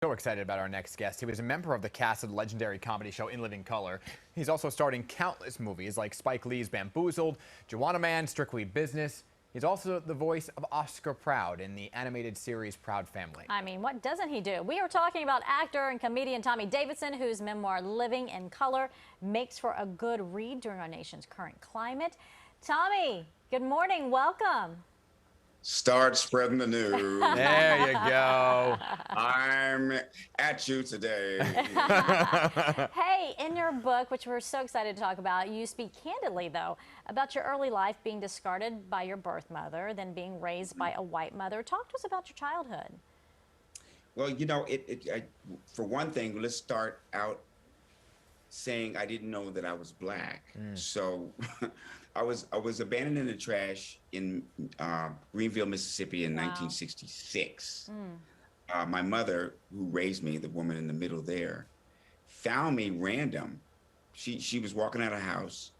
So excited about our next guest. He was a member of the cast of the legendary comedy show In Living Color. He's also starred in countless movies like Spike Lee's Bamboozled, Joanna Man, Strictly Business. He's also the voice of Oscar Proud in the animated series Proud Family. I mean, what doesn't he do? We are talking about actor and comedian Tommy Davidson, whose memoir Living in Color makes for a good read during our nation's current climate. Tommy, good morning. Welcome. Start spreading the news. There you go. I'm at you today. Hey, in your book, which we're so excited to talk about, you speak candidly, though, about your early life being discarded by your birth mother, then being raised by a white mother. Talk to us about your childhood. Well, you know, for one thing, let's start out saying I didn't know that I was black. So I was abandoned in the trash in Greenville, Mississippi in 1966. My mother, who raised me, the woman in the middle there, found me random. She was walking out of a house,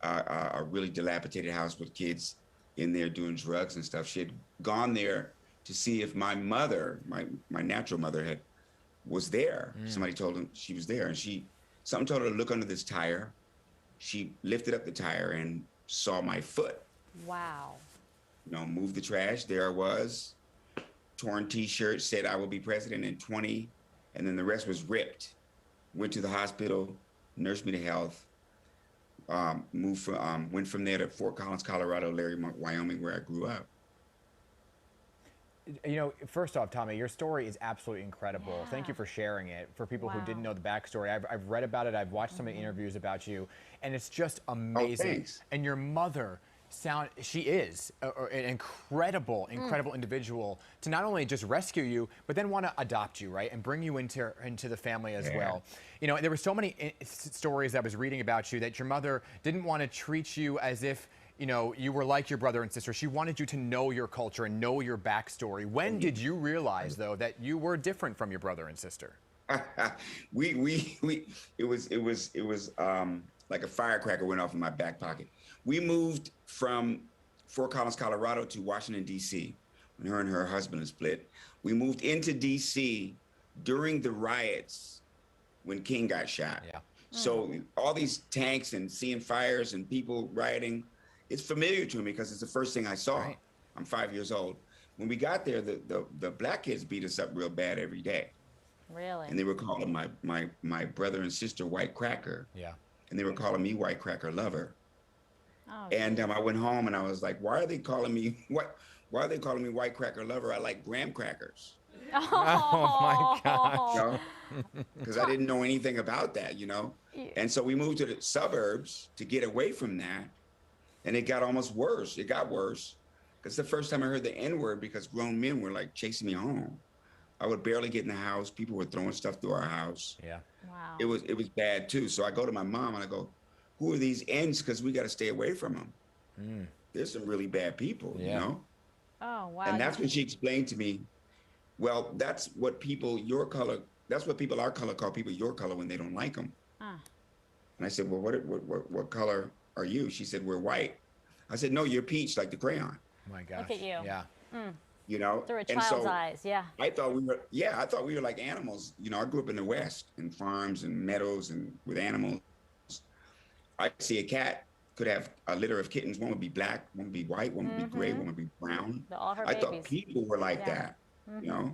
a really dilapidated house with kids in there doing drugs and stuff. She had gone there to see if my mother, my natural mother, was there. Somebody told him she was there, and something told her to look under this tire. She lifted up the tire and saw my foot. Wow. You know, moved the trash. There I was. Torn T-shirt, said I will be president in 20, and then the rest was ripped. Went to the hospital, nursed me to health. Went from there to Fort Collins, Colorado, Larry, Wyoming, where I grew up. You know, first off, Tommy, your story is absolutely incredible. Yeah. Thank you for sharing it. For people who didn't know the backstory, I've read about it. I've watched some of the interviews about you, and it's just amazing. Oh, thanks. And your mother, she is an incredible individual to not only just rescue you, but then want to adopt you, right, and bring you into the family as well. You know, there were so many stories I was reading about you that your mother didn't want to treat you as if, you know, you were like your brother and sister. She wanted you to know your culture and know your backstory. When did you realize, though, that you were different from your brother and sister? It was like a firecracker went off in my back pocket. We moved from Fort Collins, Colorado to Washington, D.C. when her and her husband split. We moved into D.C. during the riots when King got shot. Yeah. So all these tanks and seeing fires and people rioting, it's familiar to me because it's the first thing I saw. Right. I'm 5 years old. When we got there, the black kids beat us up real bad every day. Really? And they were calling my brother and sister White Cracker. Yeah. And they were calling me White Cracker Lover. Oh, and I went home and I was like, why are they calling me White Cracker Lover? I like graham crackers. Oh my gosh. You know? Because I didn't know anything about that, you know? And so we moved to the suburbs to get away from that. And it got almost worse. It got worse. Because the first time I heard the N-word, because grown men were like chasing me home. I would barely get in the house. People were throwing stuff through our house. Yeah. Wow. It was bad too. So I go to my mom and I go, who are these N's? Because we got to stay away from them. There's some really bad people, you know? Oh, wow. And that's when she explained to me, well, that's what people our color call people your color when they don't like them. And I said, well, what color are you? She said, we're white. I said, no, you're peach, like the crayon. Oh my gosh. Look at you. Yeah. You know? Through a child's eyes, yeah. I thought we were like animals. You know, I grew up in the West, in farms and meadows and with animals. I see a cat could have a litter of kittens. One would be black, one would be white, one would be gray, one would be brown. All her I babies. thought people were like that, you know?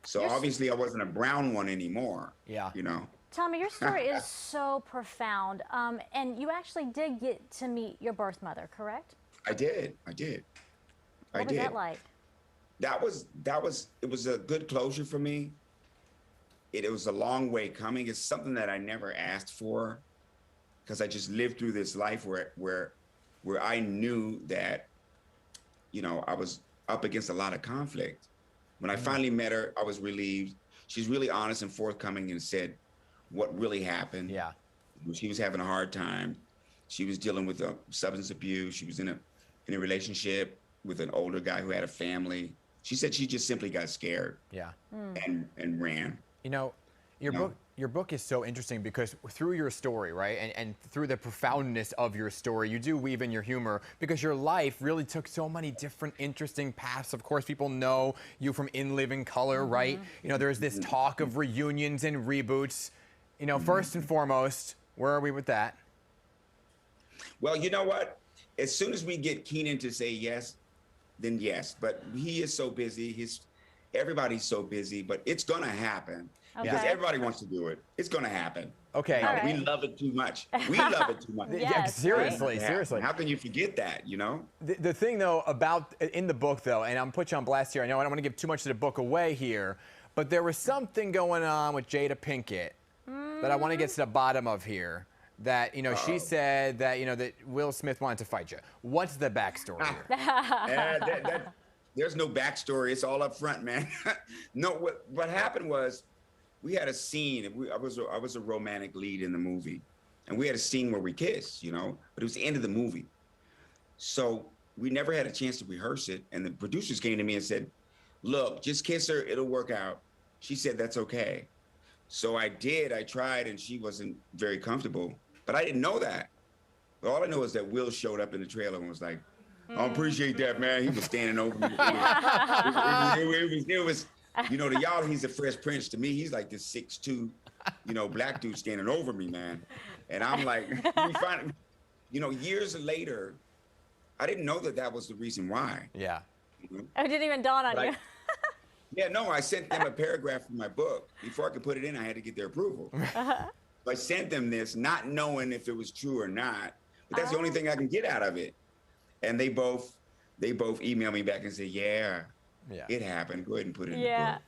So obviously I wasn't a brown one anymore. Yeah. You know? Tommy, your story is so profound. And you actually did get to meet your birth mother, correct? I did. What was that like? It was a good closure for me. It was a long way coming. It's something that I never asked for because I just lived through this life where I knew that, you know, I was up against a lot of conflict. When I finally met her, I was relieved. She's really honest and forthcoming and said what really happened. Yeah. She was having a hard time. She was dealing with substance abuse. She was in a relationship with an older guy who had a family. She said she just simply got scared. Yeah. And ran. You know, Your book is so interesting because through your story, right, and through the profoundness of your story, you do weave in your humor because your life really took so many different interesting paths. Of course, people know you from In Living Color, right? You know, there's this talk of reunions and reboots. You know, first and foremost, where are we with that? Well, you know what? As soon as we get Keenan to say yes, then yes. But he is so busy. Everybody's so busy, but it's gonna happen. Because Okay. everybody wants to do it. It's going to happen. Okay. You know, All right. we love it too much. We love it too much. Yes, Yeah, right? seriously, Yeah. seriously. How can you forget that, you know? The thing, though, about in the book, though, and I'm put you on blast here. I know I don't want to give too much of the book away here, but there was something going on with Jada Pinkett that I want to get to the bottom of here. That, you know, she said that, you know, that Will Smith wanted to fight you. What's the backstory here? There's no backstory. It's all up front, man. No, what happened was we had a scene. I was a romantic lead in the movie, and we had a scene where we kissed, you know, but it was the end of the movie. So we never had a chance to rehearse it. And the producers came to me and said, look, just kiss her. It'll work out. She said, that's okay. So I did. I tried, and she wasn't very comfortable. But I didn't know that. But all I know is that Will showed up in the trailer and was like, I appreciate that, man. He was standing over me. It was, you know, to y'all, he's a Fresh Prince. To me, he's like this 6'2", you know, black dude standing over me, man. And I'm like, you know, years later, I didn't know that was the reason why. Yeah. You know? It didn't even dawn on you. Yeah, no, I sent them a paragraph from my book. Before I could put it in, I had to get their approval. So I sent them this, not knowing if it was true or not. But that's the only thing I can get out of it. And they both emailed me back and said, yeah, it happened. Go ahead and put it in the book.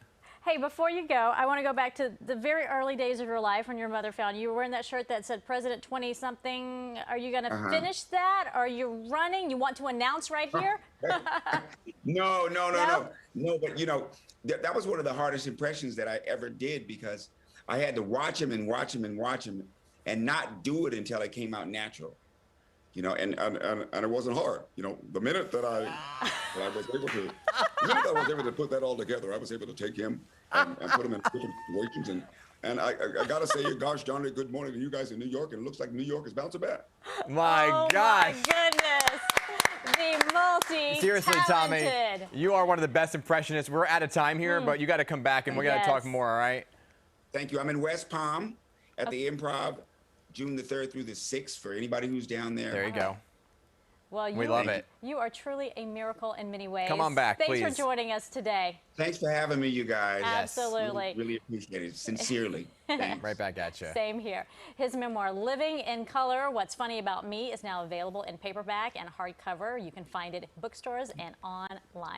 Hey, before you go, I want to go back to the very early days of your life when your mother found you. You were wearing that shirt that said President 20-something. Are you going to finish that? Are you running? You want to announce right here? No. But, you know, that was one of the hardest impressions that I ever did because I had to watch him and watch him and watch him and not do it until it came out natural. You know, and it wasn't hard. You know, the minute that I was able to put that all together, I was able to take him and put him in different situations. And I got to say, gosh darn it, good morning to you guys in New York. And it looks like New York is bouncing back. My gosh. My goodness. The multi-talented. Seriously, Tommy, you are one of the best impressionists. We're out of time here, but you got to come back and we got to talk more, all right? Thank you. I'm in West Palm at the Improv. June the 3rd through the 6th for anybody who's down there. There you go. Well, we love it. You are truly a miracle in many ways. Come on back, please. Thanks for joining us today. Thanks for having me, you guys. Absolutely. Really appreciate it. Sincerely. Thanks. Right back at you. Same here. His memoir, Living in Color, What's Funny About Me, is now available in paperback and hardcover. You can find it in bookstores and online.